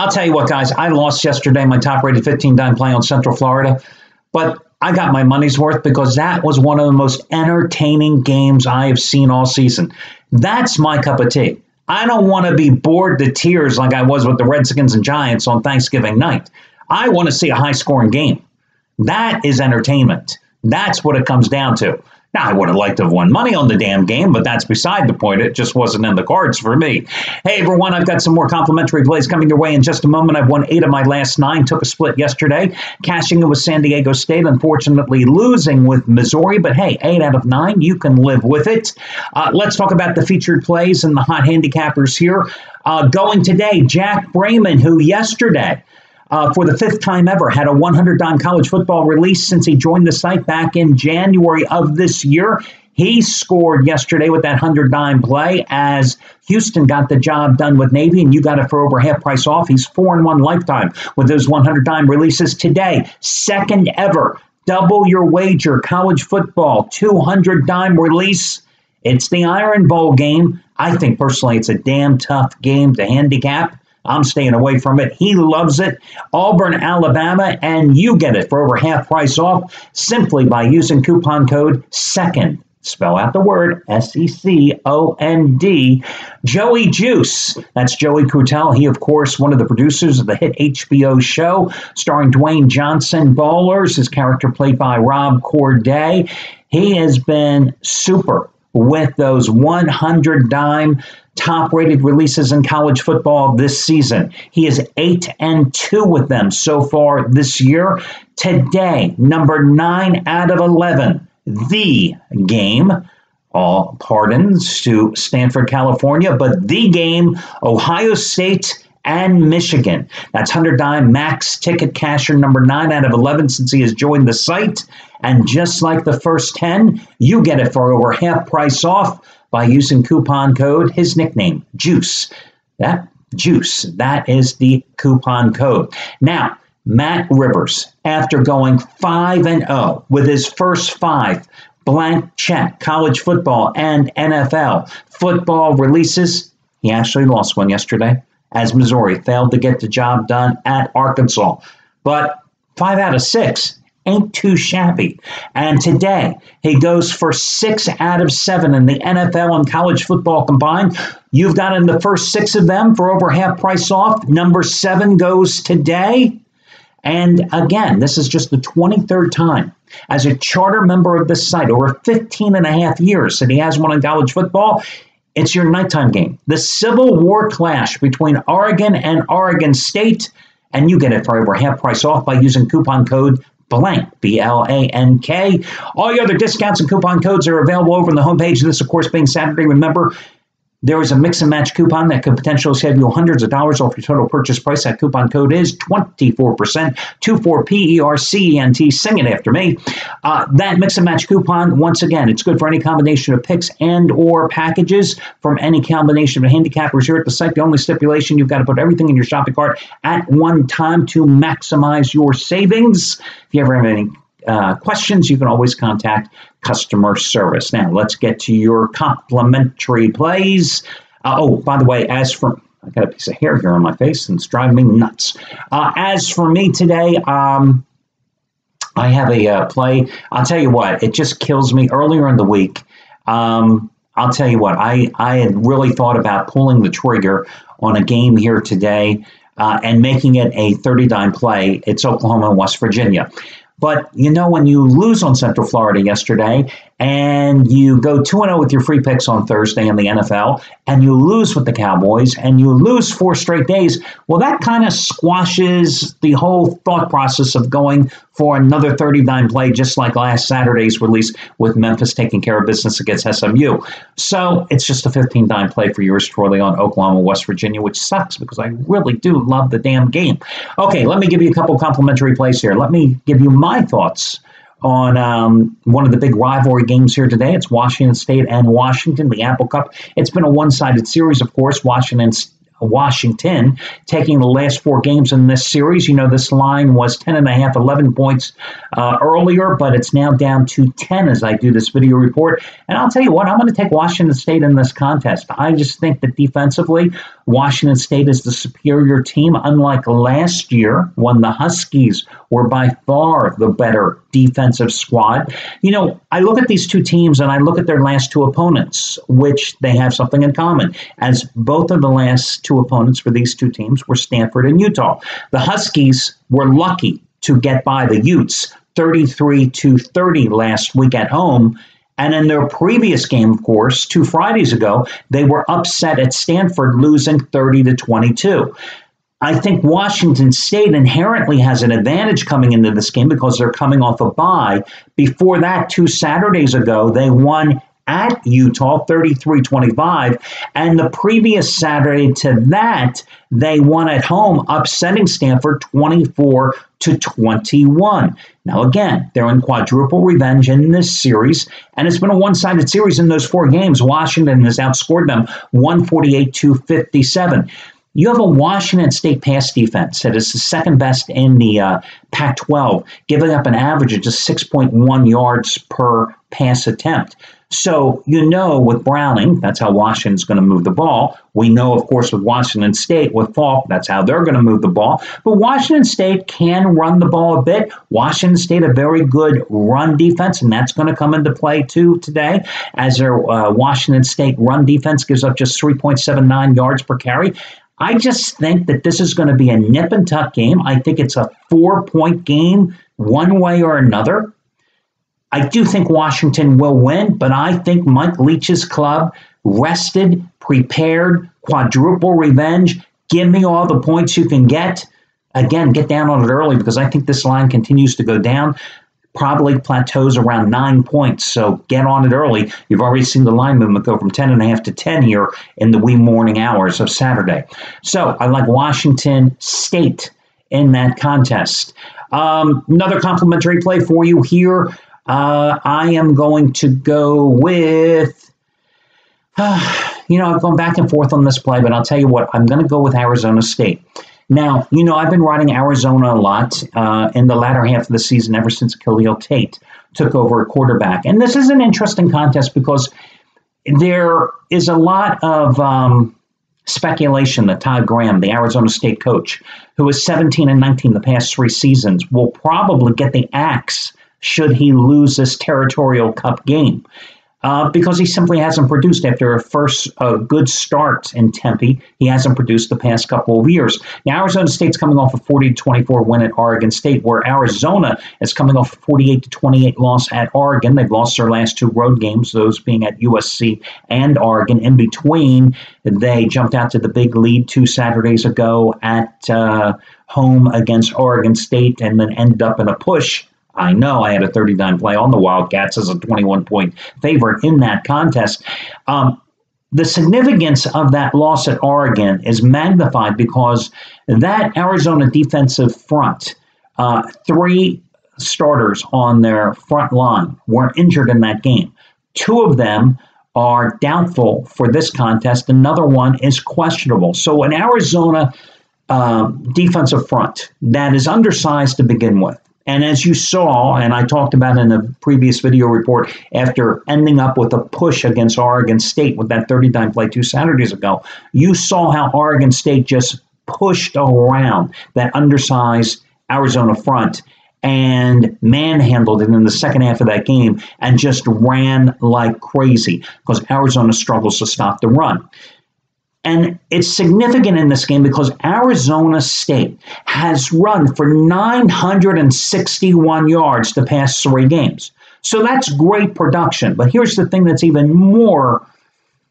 I'll tell you what, guys, I lost yesterday my top-rated 15-dime play on Central Florida, but I got my money's worth because that was one of the most entertaining games I have seen all season. That's my cup of tea. I don't want to be bored to tears like I was with the Redskins and Giants on Thanksgiving night. I want to see a high-scoring game. That is entertainment. That's what it comes down to. Now, I would have liked to have won money on the damn game, but that's beside the point. It just wasn't in the cards for me. Hey, everyone, I've got some more complimentary plays coming your way in just a moment. I've won 8 of my last 9, took a split yesterday, cashing it with San Diego State, unfortunately losing with Missouri. But hey, 8 out of 9, you can live with it. Let's talk about the featured plays and the hot handicappers here. Going today, Jack Brayman, who yesterday, for the 5th time ever, had a 100-dime college football release since he joined the site back in January of this year. He scored yesterday with that 100-dime play as Houston got the job done with Navy, and you got it for over half price off. He's 4-1 lifetime with those 100-dime releases today. 2nd ever, double your wager, college football, 200-dime release. It's the Iron Bowl game. I think personally it's a damn tough game to handicap. I'm staying away from it. He loves it. Auburn, Alabama, and you get it for over half price off simply by using coupon code SECOND. Spell out the word SECOND. Joey Juice. That's Joey Crutel. He, of course, one of the producers of the hit HBO show starring Dwayne Johnson, Ballers, his character played by Rob Corday. He has been super with those 100-dime top-rated releases in college football this season. He is 8-2 with them so far this year. Today, number 9 out of 11, the game. All pardons to Stanford, California, but the game, Ohio State and Michigan. That's 100-dime max ticket casher number 9 out of 11 since he has joined the site. And just like the first 10, you get it for over half price off by using coupon code, his nickname, Juice. That is the coupon code. Now, Matt Rivers, after going 5-0 with his first 5 blank check college football and NFL football releases, he actually lost one yesterday as Missouri failed to get the job done at Arkansas. But 5 out of 6 ain't too shabby. And today, he goes for 6 out of 7 in the NFL and college football combined. You've got in the first 6 of them for over half price off. Number 7 goes today. And again, this is just the 23rd time as a charter member of this site, over 15 and a half years that he has one in college football. It's your nighttime game. The Civil War clash between Oregon and Oregon State. And you get it for over half price off by using coupon code blank, B-L-A-N-K. All your other discounts and coupon codes are available over on the homepage. This, of course, being Saturday. Remember, there is a mix and match coupon that could potentially save you hundreds of dollars off your total purchase price. That coupon code is 24%, 24PERCENT. Sing it after me. That mix and match coupon, once again, it's good for any combination of picks and or packages from any combination of handicappers here at the site. The only stipulation, you've got to put everything in your shopping cart at one time to maximize your savings. If you ever have any questions, you can always contact customer service. Now, let's get to your complimentary plays. By the way, I got a piece of hair here on my face and it's driving me nuts. As for me today, I have a play. I'll tell you what, it just kills me. Earlier in the week, I'll tell you what, I had really thought about pulling the trigger on a game here today and making it a 30-dime play. It's Oklahoma and West Virginia. But, you know, when you lose on Central Florida yesterday and you go 2-0 with your free picks on Thursday in the NFL and you lose with the Cowboys and you lose 4 straight days, well, that kind of squashes the whole thought process of going for another 30-dime play just like last Saturday's release with Memphis taking care of business against SMU. So it's just a 15-dime play for yours truly on Oklahoma, West Virginia, which sucks because I really do love the damn game. Okay, let me give you a couple complimentary plays here. Let me give you my thoughts on one of the big rivalry games here today. It's Washington State and Washington, the Apple Cup. It's been a one-sided series, of course. Washington taking the last 4 games in this series. You know, this line was 10.5, 11 points earlier, but it's now down to 10 as I do this video report. And I'll tell you what, I'm going to take Washington State in this contest. I just think that defensively, Washington State is the superior team. Unlike last year, when the Huskies were by far the better defensive squad. I look at these two teams and I look at their last two opponents, which they have something in common, as both of the last two opponents for these two teams were Stanford and Utah. The Huskies were lucky to get by the Utes 33-30 last week at home. And in their previous game, of course, 2 Fridays ago, they were upset at Stanford, losing 30-22. I think Washington State inherently has an advantage coming into this game because they're coming off a bye. Before that, 2 Saturdays ago, they won at Utah 33-25. And the previous Saturday to that, they won at home, upsetting Stanford 24-21. Now, again, they're in quadruple revenge in this series, and it's been a one-sided series in those 4 games. Washington has outscored them 148-57. You have a Washington State pass defense that is the second best in the Pac-12, giving up an average of just 6.1 yards per pass attempt. So, with Browning, that's how Washington's going to move the ball. We know, of course, with Washington State, with Falk, that's how they're going to move the ball. But Washington State can run the ball a bit. Washington State, a very good run defense, and that's going to come into play, too, today, as their Washington State run defense gives up just 3.79 yards per carry. I just think that this is going to be a nip-and-tuck game. I think it's a 4-point game one way or another. I do think Washington will win, but I think Mike Leach's club, rested, prepared, quadruple revenge, give me all the points you can get. Again, get down on it early because I think this line continues to go down, probably plateaus around 9 points. So get on it early. You've already seen the line movement go from 10.5 to 10 here in the wee morning hours of Saturday. So I like Washington State in that contest. Another complimentary play for you here. I am going to go with, I've gone back and forth on this play, but I'll tell you what, I'm going to go with Arizona State. Now, I've been riding Arizona a lot in the latter half of the season ever since Khalil Tate took over a quarterback. And this is an interesting contest because there is a lot of speculation that Todd Graham, the Arizona State coach, who is 17-19 the past 3 seasons, will probably get the axe should he lose this Territorial Cup game. Because he simply hasn't produced after a first good start in Tempe. He hasn't produced the past couple of years. Now, Arizona State's coming off a 40-24 win at Oregon State, where Arizona is coming off a 48-28 loss at Oregon. They've lost their last 2 road games, those being at USC and Oregon. In between, they jumped out to the big lead 2 Saturdays ago at home against Oregon State and then ended up in a push. I know I had a 39 play on the Wildcats as a 21-point favorite in that contest. The significance of that loss at Oregon is magnified because that Arizona defensive front, 3 starters on their front line were injured in that game. 2 of them are doubtful for this contest. Another one is questionable. So an Arizona defensive front that is undersized to begin with. And as you saw, and I talked about in a previous video report, after ending up with a push against Oregon State with that 39 play 2 Saturdays ago, you saw how Oregon State just pushed around that undersized Arizona front and manhandled it in the second half of that game and just ran like crazy because Arizona struggles to stop the run. And it's significant in this game because Arizona State has run for 961 yards the past 3 games. So that's great production. But here's the thing that's even more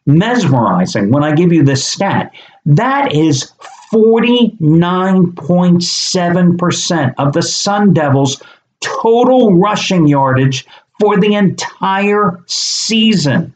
mesmerizing when I give you this stat. That is 49.7% of the Sun Devils' total rushing yardage for the entire season.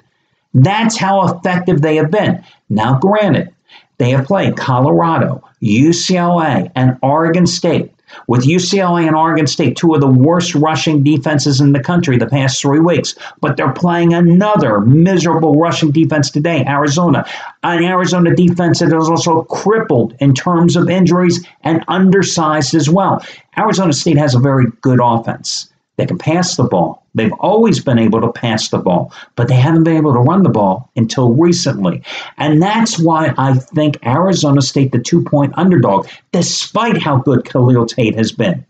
That's how effective they have been. Now, granted, they have played Colorado, UCLA, and Oregon State. With UCLA and Oregon State, 2 of the worst rushing defenses in the country the past 3 weeks. But they're playing another miserable rushing defense today, Arizona. An Arizona defense that is also crippled in terms of injuries and undersized as well. Arizona State has a very good offense. They can pass the ball. They've always been able to pass the ball, but they haven't been able to run the ball until recently. And that's why I think Arizona State, the 2-point underdog, despite how good Khalil Tate has been.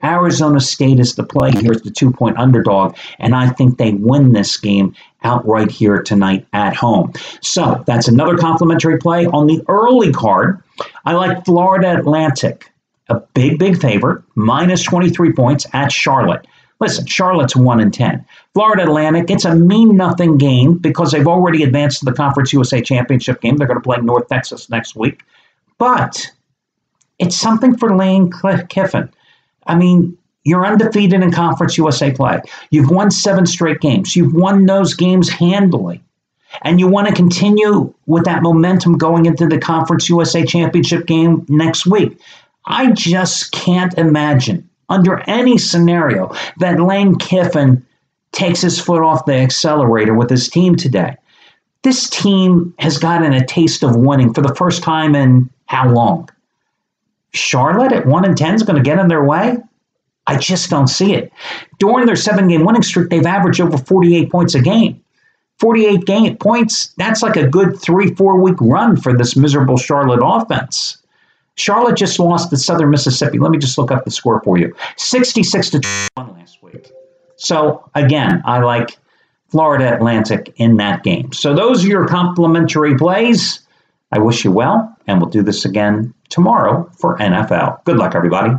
Arizona State is the play here as the 2-point underdog, and I think they win this game outright here tonight at home. So that's another complimentary play. On the early card, I like Florida Atlantic, a big favorite, minus 23 points at Charlotte. Listen, Charlotte's 1-10. Florida Atlantic, it's a mean-nothing game because they've already advanced to the Conference USA Championship game. They're going to play North Texas next week. But it's something for Lane Kiffin. I mean, you're undefeated in Conference USA play. You've won 7 straight games. You've won those games handily. And you want to continue with that momentum going into the Conference USA Championship game next week. I just can't imagine under any scenario that Lane Kiffin takes his foot off the accelerator with his team today. This team has gotten a taste of winning for the first time in how long? Charlotte at 1-10 is going to get in their way? I just don't see it. During their 7-game winning streak, they've averaged over 48 points a game. 48 points, that's like a good 3-4 week run for this miserable Charlotte offense. Charlotte just lost to Southern Mississippi. Let me just look up the score for you. 66-21 last week. So, again, I like Florida Atlantic in that game. So those are your complimentary plays. I wish you well, and we'll do this again tomorrow for NFL. Good luck, everybody.